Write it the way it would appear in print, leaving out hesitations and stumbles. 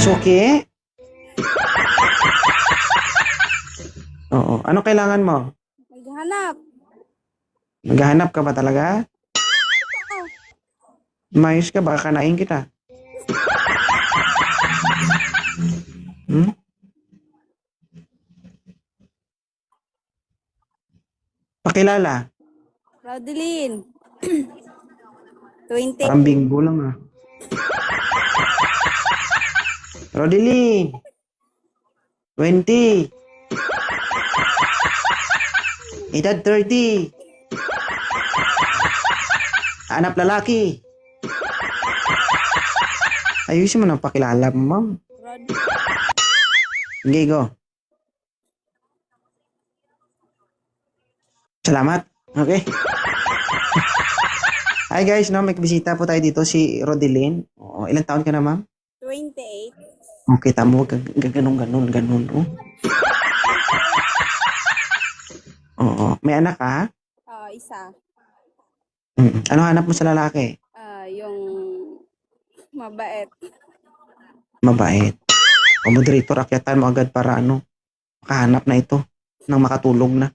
Suki? Oo. Ano kailangan mo? Maghanap. Maghahanap ka ba talaga? Oo. Mayos ka, baka kanain kita. Hmm? Pakilala. Rodeline. 20. Parang binggo lang ah. Rodeline. 20. Edad 30. Hanap lalaki. Ayusin mo na pakilala mo, ma'am. Rod. Sige, go. Salamat. Okay. Hi guys, no, may bisita po tayo dito, si Rodeline. Oo, ilang taon ka na, ma'am? 28. Okay, tamo, ganun. Oh. Oo, may anak ka? Isa. Ano hanap mo sa lalaki? Yung mabait. Mabait. O moderator, akyatan mo agad para makahanap na ito nang makatulog na.